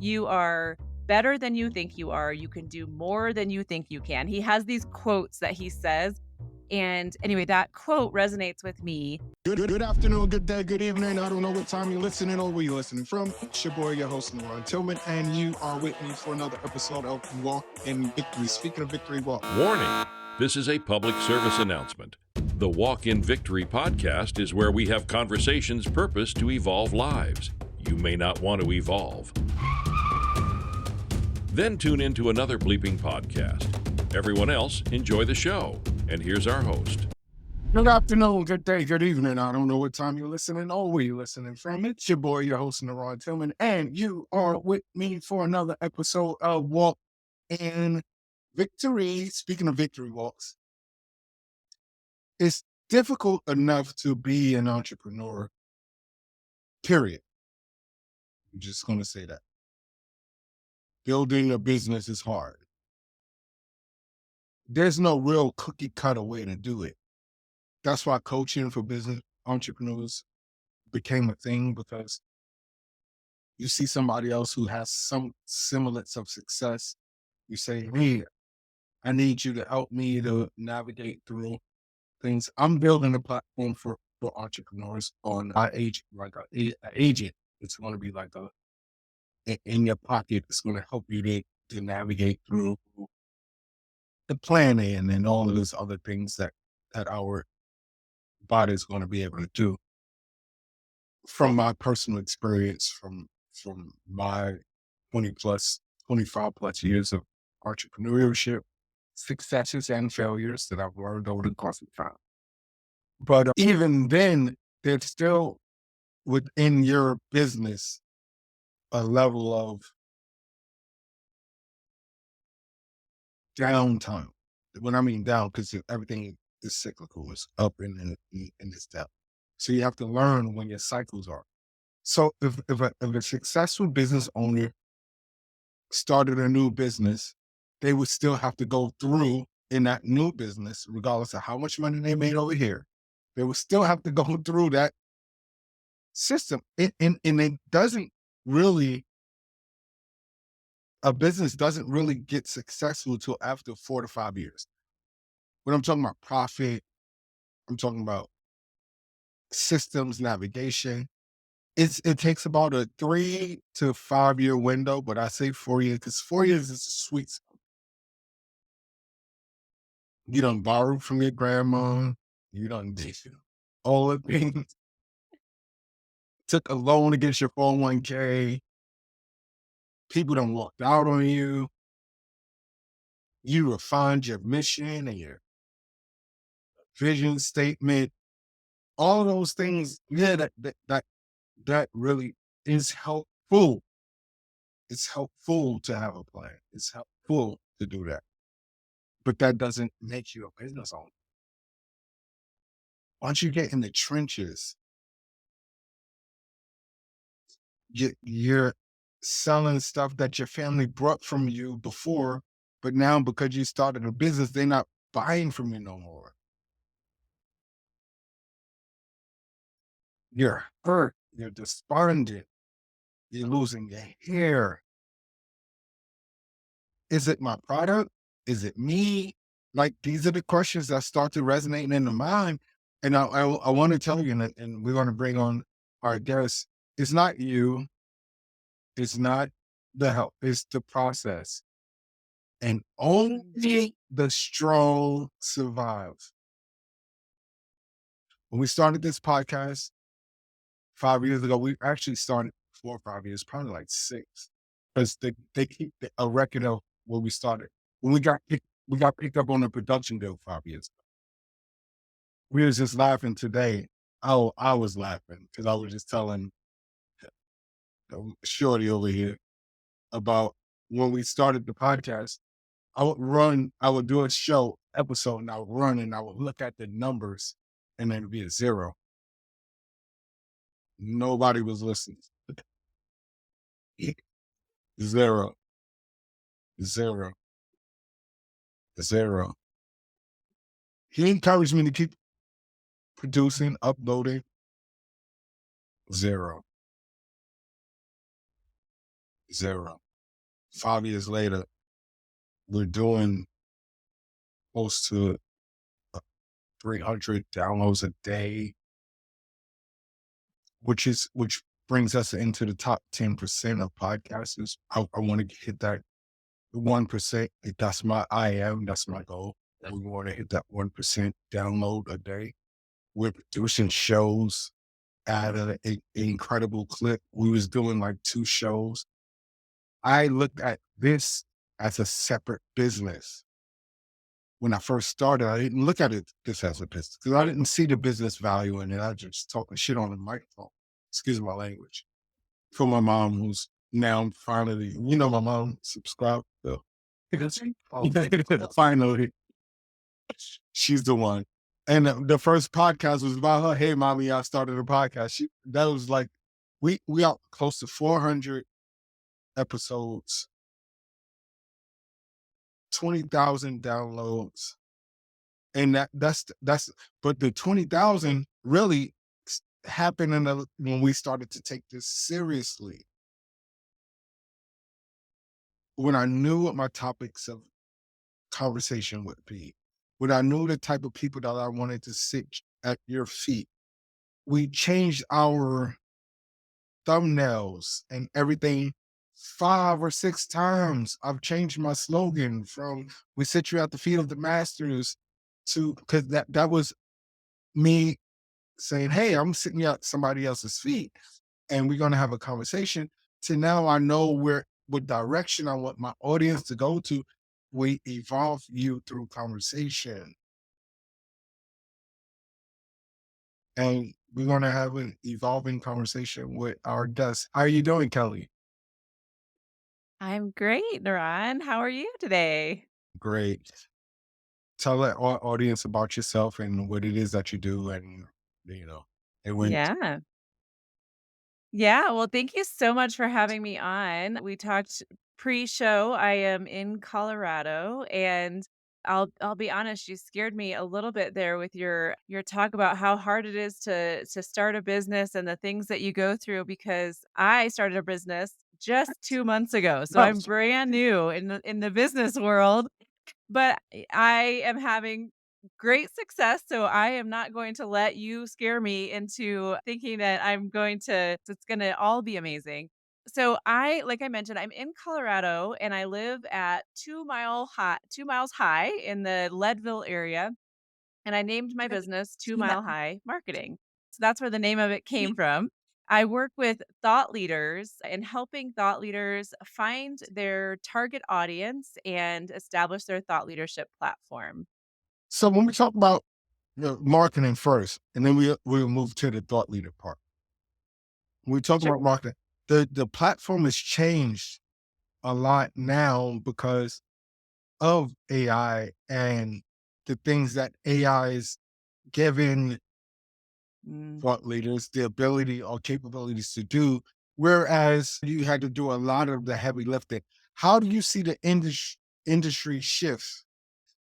You are better than you think you are. You can do more than you think you can. He has these quotes that he says. And anyway, that quote resonates with me. Good afternoon, good day, good evening. I don't know what time you're listening or where you're listening from. It's your boy, your host, Ron Tillman, and you are with me for another episode of Walk in Victory. Speaking of victory, walk. Warning! This is a public service announcement. The Walk in Victory podcast is where we have conversations purposed to evolve lives. You may not want to evolve. Then tune into another bleeping podcast. Everyone else, enjoy the show. And here's our host. Good afternoon, good day, good evening. I don't know what time you're listening or where you're listening from. It's your boy, your host, Ron Tillman, and you are with me for another episode of Walk in Victory. Speaking of victory walks, it's difficult enough to be an entrepreneur, period. I'm just going to say that. Building a business is hard. There's no real cookie cutter way to do it. That's why coaching for business entrepreneurs became a thing, because you see somebody else who has some semblance of success. You say, hey, I need you to help me to navigate through things. I'm building a platform for entrepreneurs on my agent, like an agent. It's going to be like in your pocket. It's going to help you to navigate through the planning and all of those other things that our body is going to be able to do. From my personal experience, from my 25 plus years of entrepreneurship, successes and failures that I've learned over the course of time. But even then, there's still within your business a level of downtime. When I mean down, because everything is cyclical, it's up and it's down. So you have to learn when your cycles are. So if a successful business owner started a new business, they would still have to go through in that new business, regardless of how much money they made over here. They would still have to go through that system. And it doesn't really, a business doesn't really get successful until after 4 to 5 years. When I'm talking about profit, I'm talking about systems, navigation. It takes about a 3 to 5 year window, but I say 4 years because 4 years is a sweet spot. You done borrowed from your grandma. You done did all the things. Took a loan against your 401k. People done walked out on you. You refined your mission and your vision statement. All of those things, yeah, that really is helpful. It's helpful to have a plan. It's helpful to do that. But that doesn't make you a business owner. Once you get in the trenches, you're selling stuff that your family brought from you before, but now because you started a business, they're not buying from you no more. You're hurt. You're despondent. You're losing your hair. Is it my product? Is it me? Like, these are the questions that start to resonate in the mind. And I want to tell you, and we're going to bring on our guests. It's not you. It's not the help. It's the process. And only the strong survive. When we started this podcast 5 years ago, we actually started 4 or 5 years, probably like 6, because they keep a record of where we started. When we got picked up on a production deal 5 years ago. We was just laughing today. I was laughing because I was just telling Shorty over here about when we started the podcast. I would do a show episode and I would run and I would look at the numbers and then it'd be a 0. Nobody was listening. 0, 0, 0. He encouraged me to keep producing, uploading. 0. zero. 5 years later, we're doing close to 300 downloads a day, which brings us into the top 10% of podcasters. I want to hit that 1%. That's that's my goal. And we want to hit that 1% download a day. We're producing shows at an incredible clip. We was doing like 2 shows. I looked at this as a separate business. When I first started, I didn't look at it this as a business because I didn't see the business value in it. I just talking shit on the microphone. Excuse my language. For my mom, who's now finally, my mom subscribed. So. Finally, she's the one. And the first podcast was about her. Hey, mommy, I started a podcast. That was like, we are close to 400 episodes, 20,000 downloads. And but the 20,000 really happened when we started to take this seriously. When I knew what my topics of conversation would be, when I knew the type of people that I wanted to sit at your feet, we changed our thumbnails and everything 5 or 6 times. I've changed my slogan from "We sit you at the feet of the masters" to because that was me saying, "Hey, I'm sitting at somebody else's feet, and we're gonna have a conversation." To now, I know what direction I want my audience to go to. We evolve you through conversation, and we're gonna have an evolving conversation with our guests. How are you doing, Kelly? I'm great, Naran. How are you today? Great. Tell the audience about yourself and what it is that you do, and you know, it went. Yeah. Yeah, well, thank you so much for having me on. We talked pre-show. I am in Colorado, and I'll be honest, you scared me a little bit there with your talk about how hard it is to start a business and the things that you go through because I started a business just 2 months ago. So Oh, I'm brand new in the business world. But I am having great success, so I am not going to let you scare me into thinking that it's gonna all be amazing. So like I mentioned, I'm in Colorado and I live at 2 miles high in the Leadville area, and I named my business 2 Mile High Marketing. So that's where the name of it came from. I work with thought leaders and helping thought leaders find their target audience and establish their thought leadership platform. so when we talk about marketing first, and then we'll move to the thought leader part. When we talk Sure. about marketing, the platform has changed a lot now because of AI and the things that AI is giving Mm. thought leaders the ability or capabilities to do, whereas you had to do a lot of the heavy lifting. How do you see the industry shift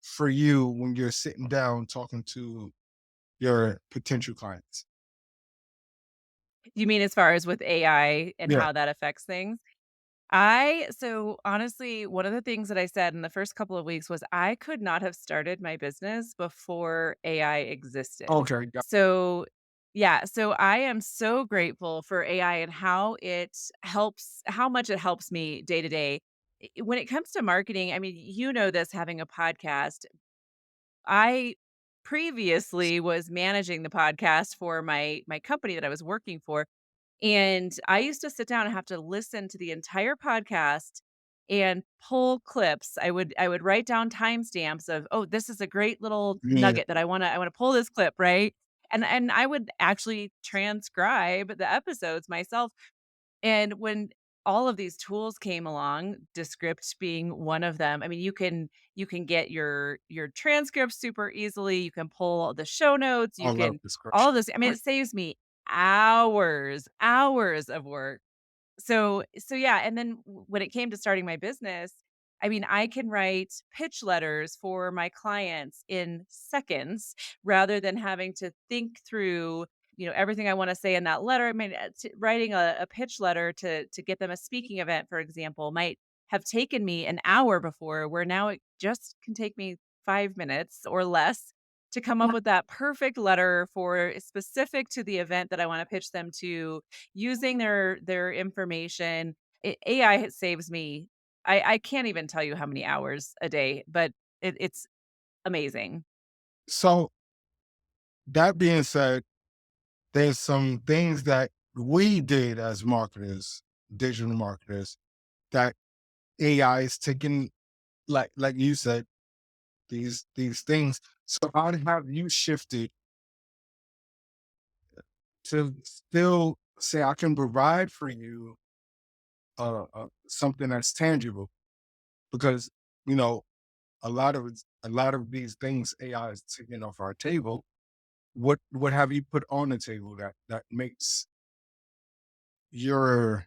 for you when you're sitting down talking to your potential clients? You mean as far as with AI and Yeah. how that affects things? So honestly, one of the things that I said in the first couple of weeks was I could not have started my business before AI existed. Okay. So yeah, so I am so grateful for AI and how much it helps me day to day. When it comes to marketing, I mean, you know this having a podcast. I previously was managing the podcast for my company that I was working for, and I used to sit down and have to listen to the entire podcast and pull clips. I would write down timestamps of, "Oh, this is a great little Yeah. nugget that I wanna pull this clip," right? And I would actually transcribe the episodes myself. And when all of these tools came along, Descript being one of them, I mean, you can get your transcripts super easily, you can pull the show notes, I you love can all description. of this. I mean, it saves me hours of work. So yeah, and then when it came to starting my business, I mean, I can write pitch letters for my clients in seconds rather than having to think through. everything I want to say in that letter. I mean, writing a pitch letter to get them a speaking event, for example, might have taken me an hour before, where now it just can take me 5 minutes or less to come up Yeah. with that perfect letter for specific to the event that I want to pitch them to, using their information. AI saves me. I can't even tell you how many hours a day, but it's amazing. So that being said, there's some things that we did as marketers, digital marketers, that AI is taking, like you said, these things. So how have you shifted to still say I can provide for you something that's tangible? Because you know a lot of these things AI is taking off our table. What have you put on the table that makes your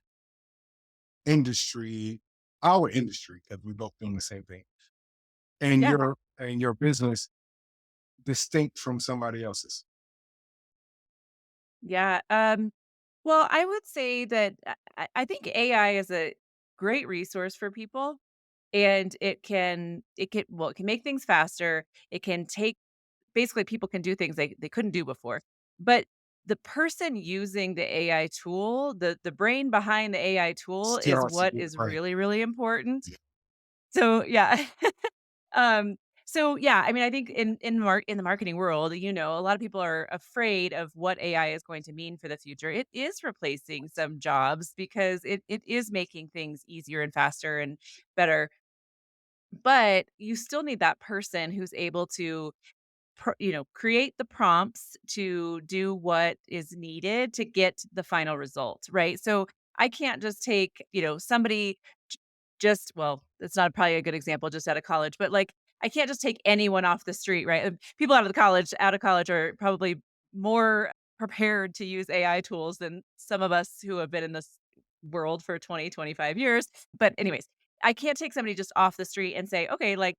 industry, our industry, because we both doing the same thing, Yeah. and your business distinct from somebody else's? Yeah. Well, I would say that I think AI is a great resource for people, and it can make things faster. It can take basically people can do things they couldn't do before. But the person using the AI tool, the brain behind the AI tool Still is has to what be is right. really, really important. So yeah. Um, so yeah, I mean, I think in the marketing world, a lot of people are afraid of what AI is going to mean for the future. It is replacing some jobs because it is making things easier and faster and better. But you still need that person who's able to create the prompts to do what is needed to get the final result, right? So I can't just take, somebody j- just, well, it's not probably a good example just out of college, but like I can't just take anyone off the street, right? People out of college are probably more prepared to use AI tools than some of us who have been in this world for 20, 25 years. But anyways, I can't take somebody just off the street and say, okay, like,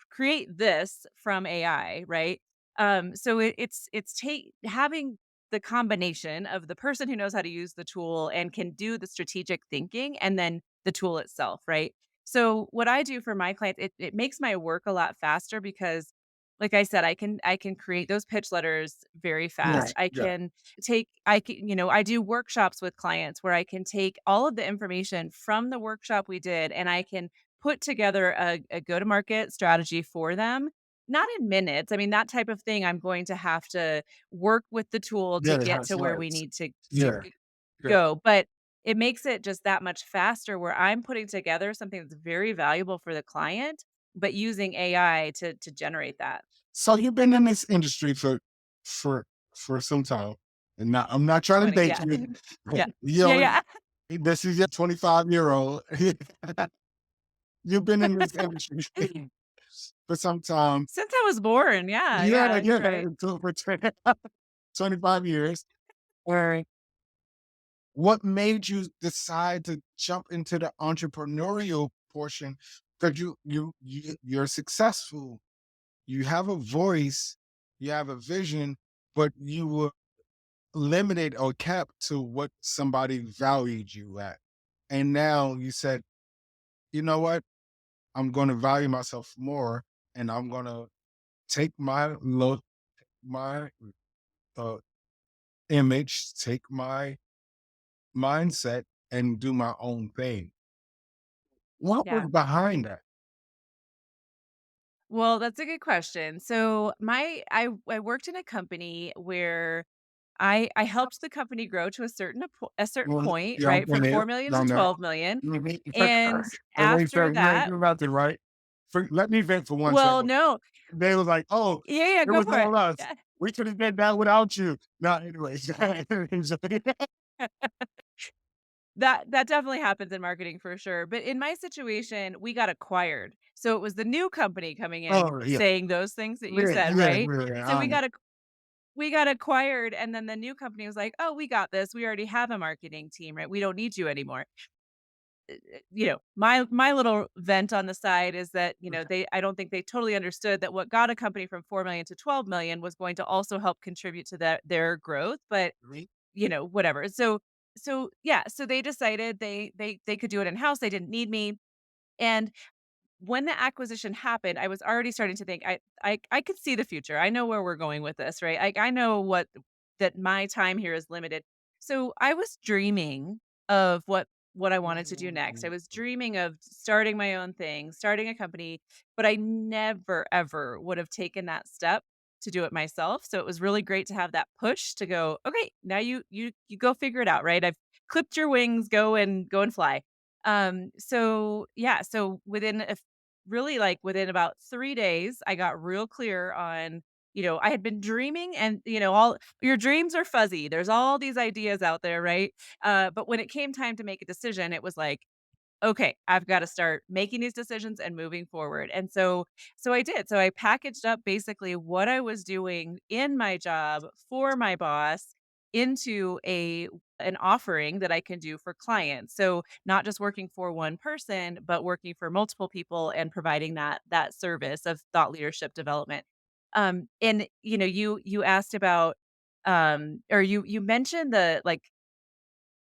create this from AI, right? So it's take having the combination of the person who knows how to use the tool and can do the strategic thinking, and then the tool itself, right? So what I do for my clients, it makes my work a lot faster because, like I said, I can create those pitch letters very Yeah, fast. I yeah. can I do workshops with clients where I can take all of the information from the workshop we did, and I can put together a go-to-market strategy for them, not in minutes. I mean, that type of thing, I'm going to have to work with the tool to Yeah, it get has to where we legs. need to Yeah, yeah. go, but it makes it just that much faster where I'm putting together something that's very valuable for the client, but using AI to generate that. So you've been in this industry for for some time, and now I'm not trying to 20, date yeah. you. Yeah. You Yeah, know, yeah. this is your 25-year-old. You've been in this industry for some time. Since I was born, yeah, Yeah, yeah, you're yeah, right. so for 25 years. Where what made you decide to jump into the entrepreneurial portion? Because you're successful, you have a voice, you have a vision, but you were limited or kept to what somebody valued you at. And now you said, you know what? I'm going to value myself more, and I'm going to take my uh, image, take my mindset, and do my own thing. What was Yeah. behind that? Well, that's a good question. So I worked in a company where I helped the company grow to a certain Well, point, yeah, I'm right, from from there. 4,000,000 to Down there. 12,000,000. Mhm. And And they after said, "You ain't that, do nothing, right?" Let me vent for one well, second. no. They was like, "Oh, Yeah, yeah, it go was for it. all us. Yeah. We could have did that without you." No, anyways. That definitely happens in marketing for sure. But in my situation, we got acquired. So it was the new company coming in Oh, yeah. saying those things that you Yeah, said, yeah, right? yeah, So we got acquired, and then the new company was like, "Oh, we got this. We already have a marketing team, right? We don't need you anymore." my little vent on the side is that, Okay. I don't think they totally understood that what got a company from 4 million to 12 million was going to also help contribute to their growth, but, Really? whatever. So yeah, so they decided they could do it in-house, they didn't need me, and when the acquisition happened, I was already starting to think I could see the future. I know where we're going with this, right? I know that my time here is limited. So I was dreaming of what I wanted to do next. I Mm, was dreaming of starting my own thing, starting a company, but I never ever would have taken that step to do it myself. So it was really great to have that push to go, okay, now you go figure it out, right? I've clipped your wings, go and fly. So yeah, so really, like, within about 3 days, I got real clear on, I had been dreaming and, all your dreams are fuzzy. There's all these ideas out there, right? But when it came time to make a decision, it was like, okay, I've got to start making these decisions and moving forward. And so I did. So I packaged up basically what I was doing in my job for my boss into a an offering that I can do for clients. So not just working for one person, but working for multiple people and providing that service of thought leadership development. And you asked about or you mentioned the like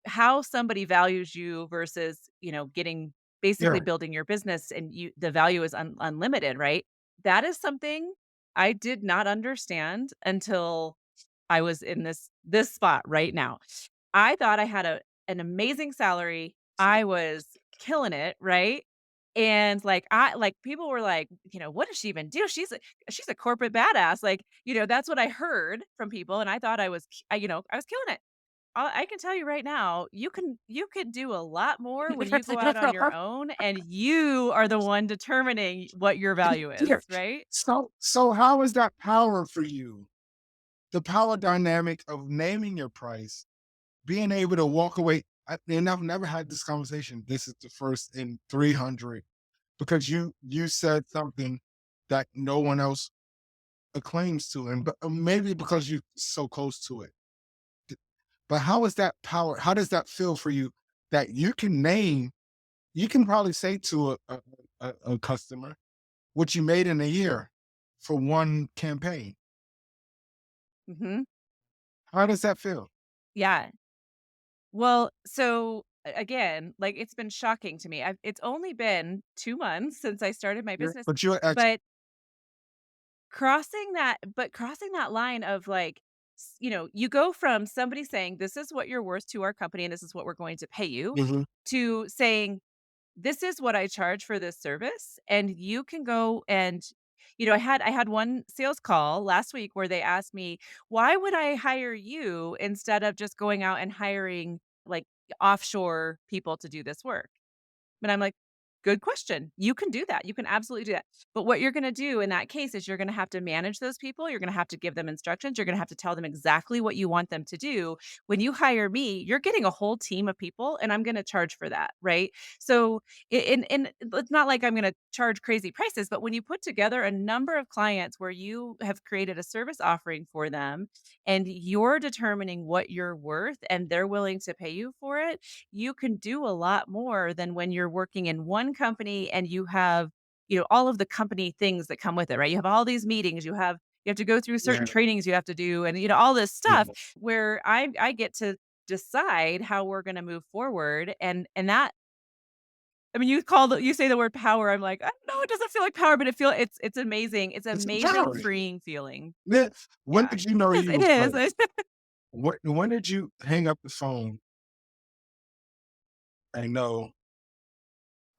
how somebody values you versus, getting basically yeah. building your business and the value is unlimited, right? That is something I did not understand until I was in this spot right now. I thought I had an amazing salary. I was killing it, right? And like people were like, what does she even do? She's a corporate badass. Like, that's what I heard from people. And I thought I was killing it. I can tell you right now, you can do a lot more when you go out on your own and you are the one determining what your value is, Yeah. right? So how is that power for you? The power dynamic of naming your price, being able to walk away. And I've never had this conversation. This is the first in 300 because you said something that no one else acclaims to, and but maybe because you're so close to it. D- But how is that power? How does that feel for you that you can name? You can probably say to a customer what you made in a year for one campaign. Mhm. How does that feel? Yeah. Well, so again, like it's been shocking to me. It's only been 2 months since I started my Yeah. business, But you're ex. but crossing that line of like, you go from somebody saying, "This is what you're worth to our company and this is what we're going to pay you," Mhm. to saying, "This is what I charge for this service," and you can go and I had one sales call last week where they asked me, "Why would I hire you instead of just going out and hiring, like, offshore people to do this work?" And I'm like, "Good question. You can do that. You can absolutely do that." But what you're gonna do in that case is you're gonna have to manage those people, you're gonna have to give them instructions, you're gonna have to tell them exactly what you want them to do. When you hire me, you're getting a whole team of people, and I'm gonna charge for that, right? So, and it's not like I'm gonna charge crazy prices, but when you put together a number of clients where you have created a service offering for them, and you're determining what you're worth, and they're willing to pay you for it, you can do a lot more than when you're working in one company and you have, all of the company things that come with it, right? You have all these meetings, you have to go through certain Yeah. trainings you have to do and all this stuff Yeah. where I get to decide how we're going to move forward and that I mean you say the word power. I'm like, I don't know, it doesn't feel like power, but it's amazing. It's It's amazing empowering. freeing feeling. Yeah. When Yeah. did you know It is. you It was is. right? When did you hang up the phone and know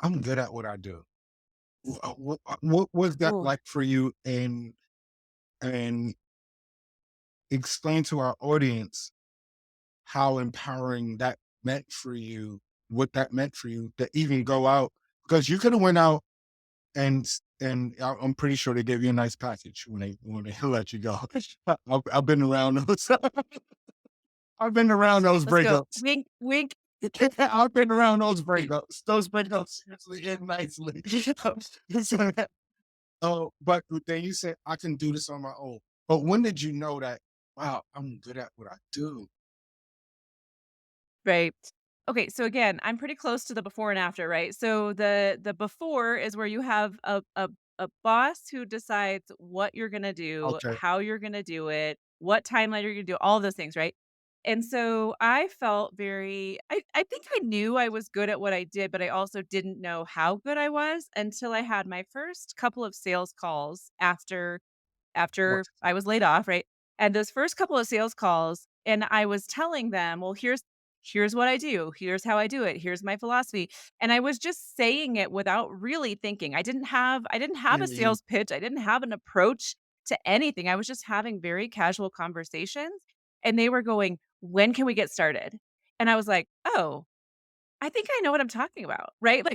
I'm good at what I do? What was that Ooh. like for you? And explain to our audience how empowering that meant for you, what that meant for you to even go out because you could have went out I'm pretty sure they gave you a nice package when they let you go. I've been around those. I've been around those Let's go. breakups. Wink, wink. I've been around those breakups. Those breakups seriously end nicely. So, but then you said I can do this on my own. But when did you know that? Wow, I'm good at what I do. Right. Okay, so again, I'm pretty close to the before and after, right? So the before is where you have a boss who decides what you're gonna do, Okay. how you're gonna do it, what timeline you're gonna do, all of those things, right? And so I felt very I think I knew I was good at what I did, but I also didn't know how good I was until I had my first couple of sales calls after What? I was laid off, right? And those first couple of sales calls, and I was telling them, "Well, here's what I do. Here's how I do it. Here's my philosophy." And I was just saying it without really thinking. I didn't have a Mhm. sales pitch. I didn't have an approach to anything. I was just having very casual conversations, and they were going, "When can we get started?" And I was like, "Oh, I think I know what I'm talking about." Right?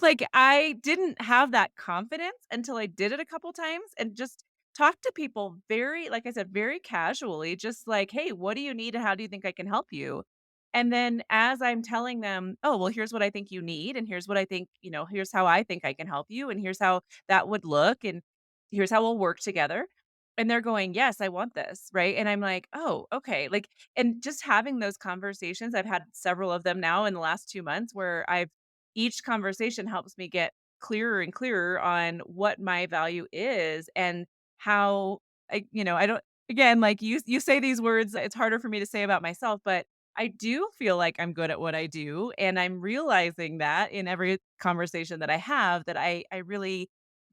Like, I didn't have that confidence until I did it a couple times and just talked to people very, like I said, very casually, just like, "Hey, what do you need and how do you think I can help you?" And then as I'm telling them, "Oh, well, here's what I think you need, and here's what I think, here's how I think I can help you, and here's how that would look, and here's how we'll work together." And they're going, "Yes, I want this." Right? And I'm like, "Oh, okay." Like, and just having those conversations, I've had several of them now in the last 2 months where I've each conversation helps me get clearer and clearer on what my value is and how I don't again, like you say these words, it's harder for me to say about myself, but I do feel like I'm good at what I do, and I'm realizing that in every conversation that I have that I really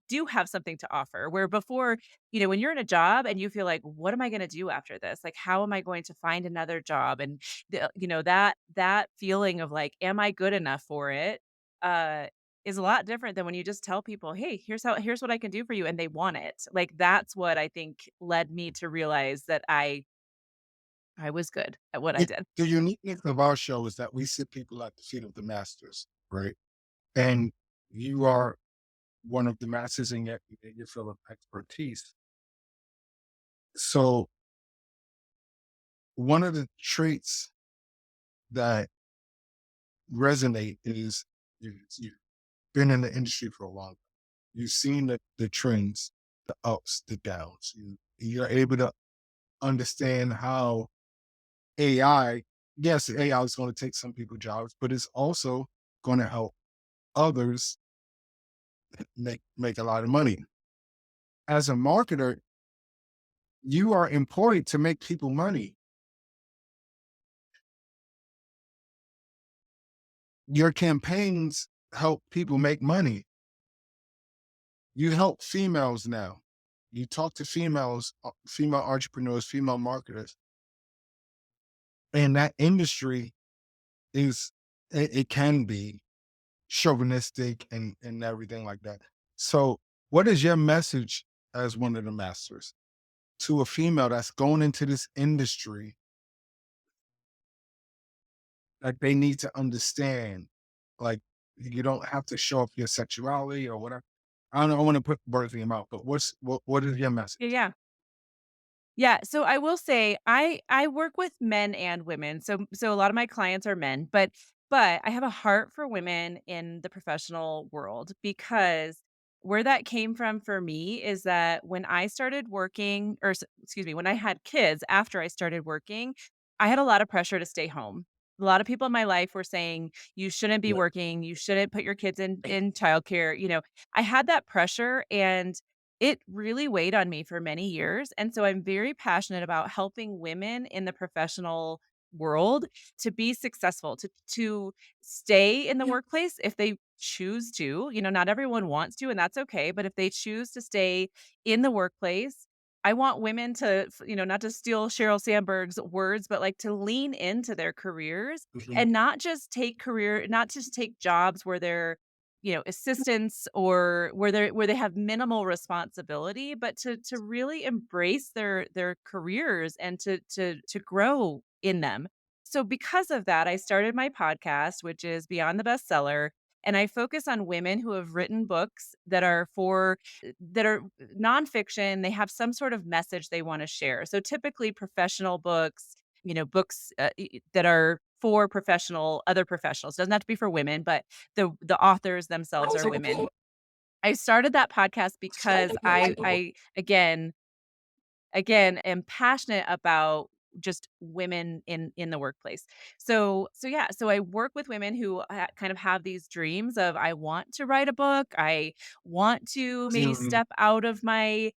do have something to offer. Where before, when you're in a job and you feel like, what am I going to do after this? Like, how am I going to find another job? And that feeling of like, am I good enough for it? Uh, is a lot different than when you just tell people, hey, here's what I can do for you, and they want it. Like that's what I think led me to realize that I was good at what I It, did. the uniqueness of our show is that we sit people at the feet of the masters, right? And you are one of the masters in your field of expertise. So one of the traits that resonate is you've been in the industry for a while. You've seen the trends, the ups, the downs. You're able to understand how AI, yes, AI is going to take some people's jobs, but it's also going to help others make a lot of money. As a marketer, you are employed to make people money. Your campaigns help people make money. You help females now. You talk to females, female entrepreneurs, female marketers, and that industry is it can be chauvinistic and everything like that. So, what is your message as one of the masters to a female that's going into this industry that they need to understand? Like, you don't have to show off your sexuality or whatever. I don't know. I want to put words in your mouth, but what is your Yeah, message? yeah. Yeah, so I will say I work with men and women. So a lot of my clients are men, but I have a heart for women in the professional world because where that came from for me is that when I started working excuse me, when I had kids after I started working, I had a lot of pressure to stay home. A lot of people in my life were saying you shouldn't be Yeah. working, you shouldn't put your kids in childcare, I had that pressure and it really weighed on me for many years, and so I'm very passionate about helping women in the professional world to be successful, to stay in the workplace if they choose to. Not everyone wants to, and that's okay, but if they choose to stay in the workplace, I want women to, not to steal Sheryl Sandberg's words, but, like, to lean into their careers Mhm. and not just take jobs where they're assistants or where they have minimal responsibility, but to really embrace their careers and to grow in them. So because of that, I started my podcast, which is Beyond the Bestseller, and I focus on women who have written books that are nonfiction. They have some sort of message they want to share. So typically professional books, books that are for other professionals. Doesn't have to be for women, but the authors themselves are women. I started that podcast because I again am passionate about just women in the workplace. So yeah, so I work with women who kind of have these dreams of I want to write a book, I want to maybe Mm, step out of my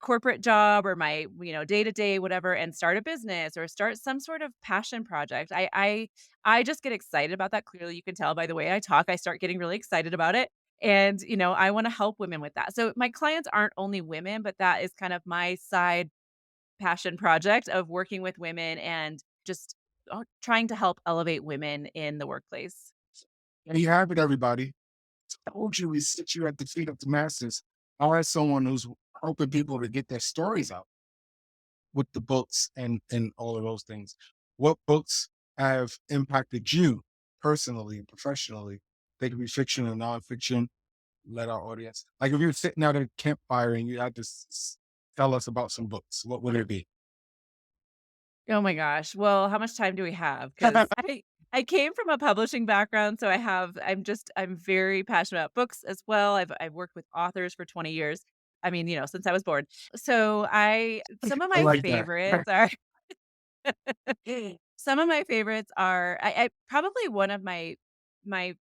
corporate job or my, day to day whatever and start a business or start some sort of passion project. I just get excited about that. Clearly you can tell by the way I talk. I start getting really excited about it. And, I want to help women with that. So my clients aren't only women, but that is kind of my side passion project of working with women and just trying to help elevate women in the workplace. and you have it, everybody. Told you we sit you at the feet of the masses. I as someone who's helping people to get their stories out with the books and all of those things. What books have impacted you personally and professionally? They can be fiction or nonfiction. Let our audience, like if you're sitting out at a campfire and you had to tell us about some books, what would it be? Oh my gosh. Well, how much time do we have? Because I came from a publishing background, so I'm very passionate about books as well. I've worked with authors for 20 years. I mean, since I was born. So some of I my like that. favorites are some of my favorites are I probably one of my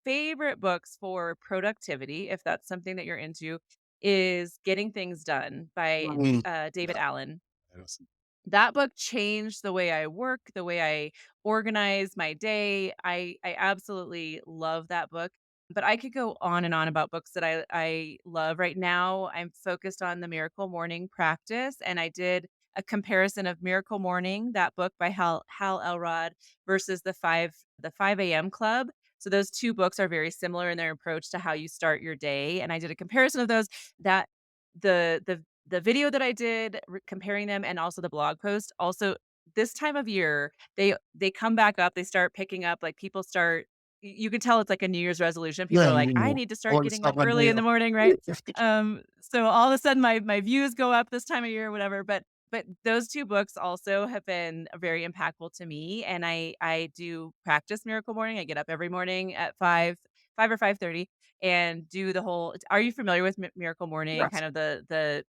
favorite books for productivity, if that's something that you're into, is Getting Things Done by Mm, David yeah, Allen. yes. That book changed the way I work, the way I organize my day. I absolutely love that book, but I could go on and on about books that I love. Right now, I'm focused on the Miracle Morning Practice, and I did a comparison of Miracle Morning, that book by Hal Elrod, versus the 5 a.m. Club. So those two books are very similar in their approach to how you start your day, and I did a comparison of those. That the video that I did comparing them and also the blog post, also this time of year, they come back up, they start picking up, like, people start you can tell it's like a New Year's resolution. People Yeah, are like, "I yeah. need to start All the getting stuff up I early in the nailed. morning," right? So all of a sudden my views go up this time of year, whatever, but those 2 books also have been very impactful to me, and I do practice Miracle Morning. I get up every morning at 5 or 5:30 and do the whole are you familiar with Miracle Morning, Yes. kind of the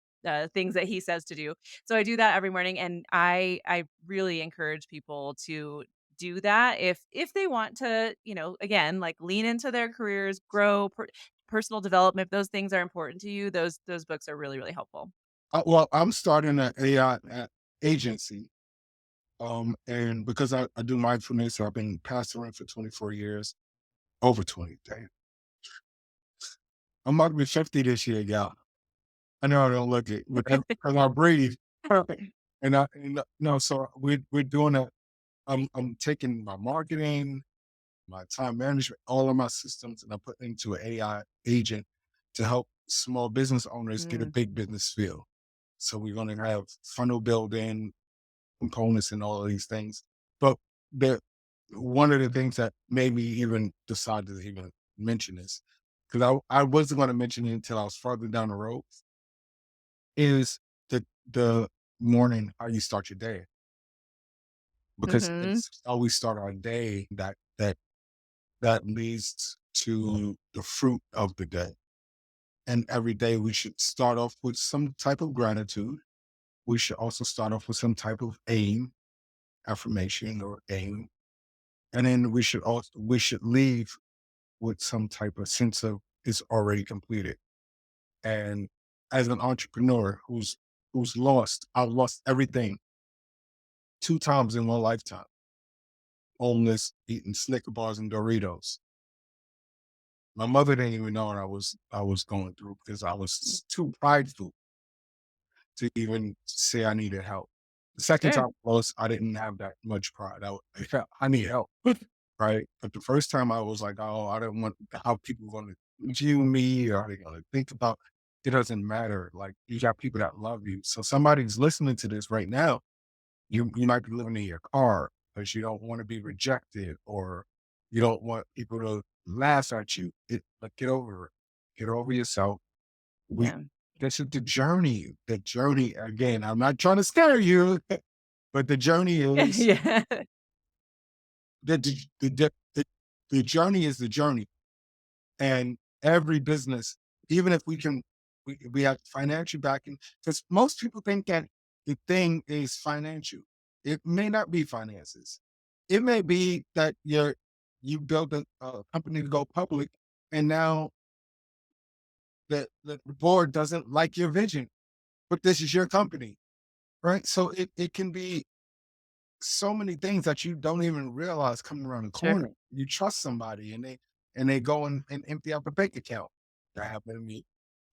things that he says to do? So I do that every morning, and I really encourage people to do that if they want to, again, like, lean into their careers, grow, personal development. If those things are important to you, those books are really, really helpful. Well, I'm starting an AI agency. And because I do mindfulness, so I've been pastoring for 24 years, over 20. Damn. I'm about to be 50 this year, y'all. I know I don't look it, but because I breathe. No, so we're doing a, I'm taking my marketing, my time management, all of my systems, and I put into an AI agent to help small business owners get a Mm, big business feel. So we're going to have funnel building components and all of these things. But the one of the things that made me even decide to even mention this, because I wasn't going to mention it until I was farther down the road, is the morning how you start your day. Because mhm, it's how we start our day that leads to the fruit of the day. And every day we should start off with some type of gratitude. We should also start off with some type of aim, affirmation or aim. And then we should leave with some type of sense of it's already completed. And as an entrepreneur I've lost everything 2 times in one lifetime. Homeless, eating Snicker bars and Doritos. My mother didn't even know what I was going through because I mm, was too prideful to even say I needed help. The second sure, time I didn't have that much pride. I need help, right? But the first time I was like, oh, I don't want how people going to view me or how they going to think about. It doesn't matter. Like you got people that love you. So somebody's listening to this right now. You might be living in your car because you don't want to be rejected or you don't want people to laugh at you. Like get over it. Get over yourself. We yeah. This is the journey. The journey again. I'm not trying to scare you, but the journey is Yeah. the the journey is the journey. And every business, even if we have financial backing, because most people think that the thing is financial. It may not be finances. It may be that you built a company to go public, and now the board doesn't like your vision, but this is your company, right? So it can be so many things that you don't even realize coming around the Sure. corner. You trust somebody, and they go and empty out the bank account. That happened to me.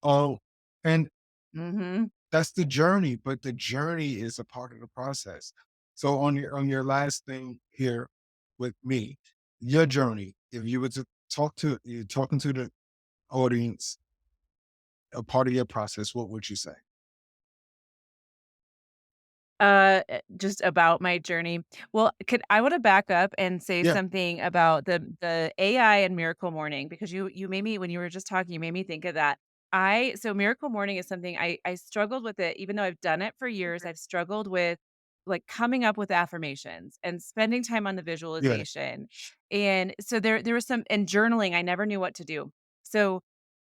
Oh, and Mhm. that's the journey, but the journey is a part of the process. So on your last thing here with me, your journey, if you were to you're talking to the audience, a part of your process, what would you say? Just about my journey. Well, could I wanna back up and say Yeah, something about the AI and Miracle Morning because you made me when you were just talking, you made me think of that. I so Miracle Morning is something I struggled with it even though I've done it for years, I've struggled with, like, coming up with affirmations and spending time on the yeah, visualization. And so there was some and journaling, I never knew what to do. So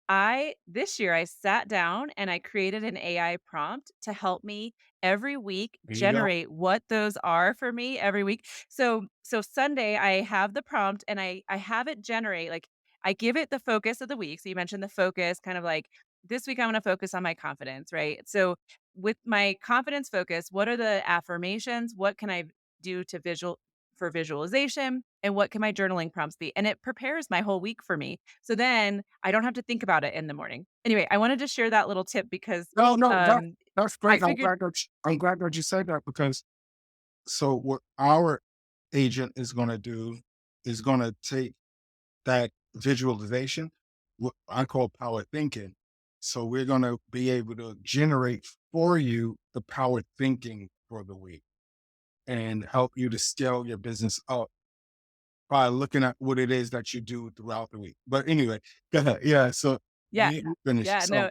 I this year I sat down and I created an AI prompt to help me every week there you go. generate what those are for me every week. So Sunday I have the prompt and I have it generate like I give it the focus of the week. So you mentioned the focus kind of like this week I'm going to focus on my confidence, right? So with my confidence focus, what are the affirmations? What can I do to visualization and what can my journaling prompts be? And it prepares my whole week for me. So then I don't have to think about it in the morning. Anyway, I wanted to share that little tip because, No, no, um, that's I great. figured I'm glad that you said that because so what our agent is going to do is going to take that visualization, what I call power thinking. So we're going to be able to generate for you the power thinking for the week and help you to scale your business up by looking at what it is that you do throughout the week. But anyway, go ahead. Yeah. So yeah. you finish. Yeah, So no.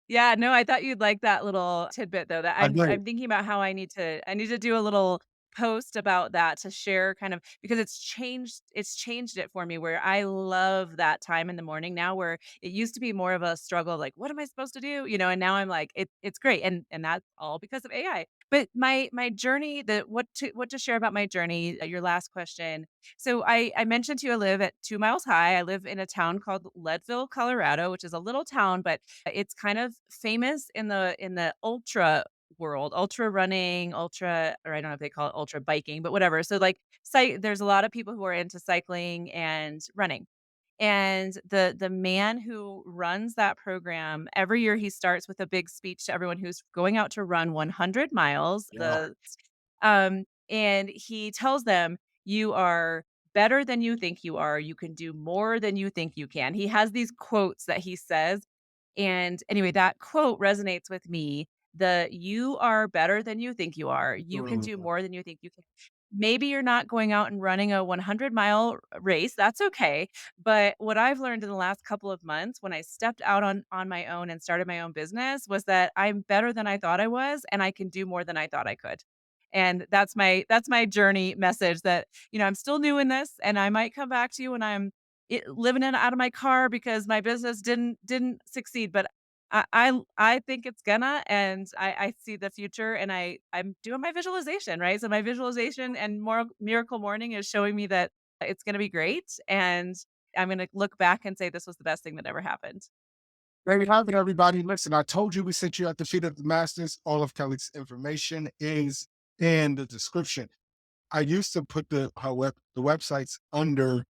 Yeah, no, I thought you'd like that little tidbit though, that I I'm did. thinking about how I need to do a little post about that to share kind of because it's changed it for me where I love that time in the morning now where it used to be more of a struggle, like, what am I supposed to do? And now I'm like, it's great. And that's all because of AI. But my journey, the what to share about my journey, your last question. So I mentioned to you I live at 2 miles high. I live in a town called Leadville, Colorado, which is a little town, but it's kind of famous in the ultra world, ultra running, ultra or I don't know if they call it ultra biking, but whatever. So like there's a lot of people who are into cycling and running. And the man who runs that program, every year he starts with a big speech to everyone who's going out to run 100 miles. Yeah. And he tells them, "You are better than you think you are. You can do more than you think you can." He has these quotes that he says, and anyway, that quote resonates with me. "You are better than you think you are. You can do Mm, more than you think you can." Maybe you're not going out and running a 100-mile race, that's okay, but what I've learned in the last couple of months when I stepped out on my own and started my own business was that I'm better than I thought I was, and I can do more than I thought I could. And that's my journey message that, I'm still new in this, and I might come back to you when I'm living in out of my car because my business didn't succeed, but I think it's gonna, and I see the future, and I'm doing my visualization, right? So my visualization and more miracle morning is showing me that it's gonna be great, and I'm gonna look back and say this was the best thing that ever happened. there you have it, everybody. Listen, I told you we sent you at the feet of the masters. All of Kelly's information is in the description. I used to put the websites under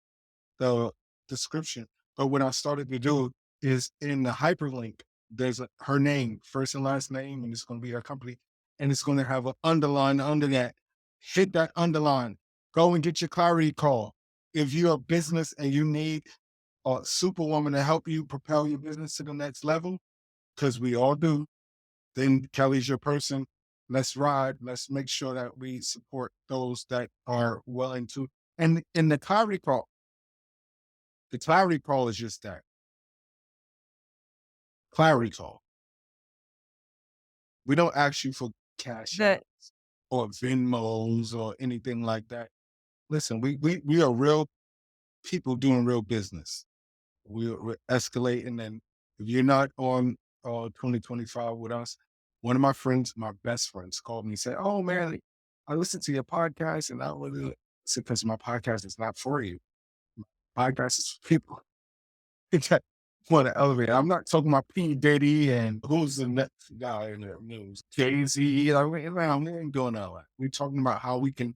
the description, but what I started to do is in the hyperlink, there's her name, first and last name, and it's going to be her company, and it's going to have an underline under that. Hit that underline. Go and get your clarity call. If you're a business and you need a superwoman to help you propel your business to the next level, because we all do, then Kelly's your person. Let's ride. Let's make sure that we support those that are willing to. And in the clarity call is just that clarity call. We don't ask you for cash The apps or Venmos or anything like that. Listen, we are real people doing real business. We're escalating, and if you're not on 2025 with us, one of my friends, my best friends, called me and said, "Oh man, I listen to your podcast and I really listen because my podcast is not for you. Podcast is for people that want to elevate. I'm not talking about P. Diddy and who's the next guy in the news, Jay-Z. Like, we ain't doing all that. We're talking about how we can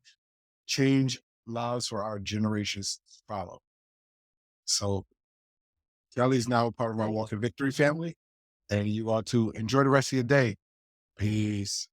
change lives for our generations to follow. So Kelly's now a part of our Walk in Victory family, and you are to enjoy the rest of your day. Peace.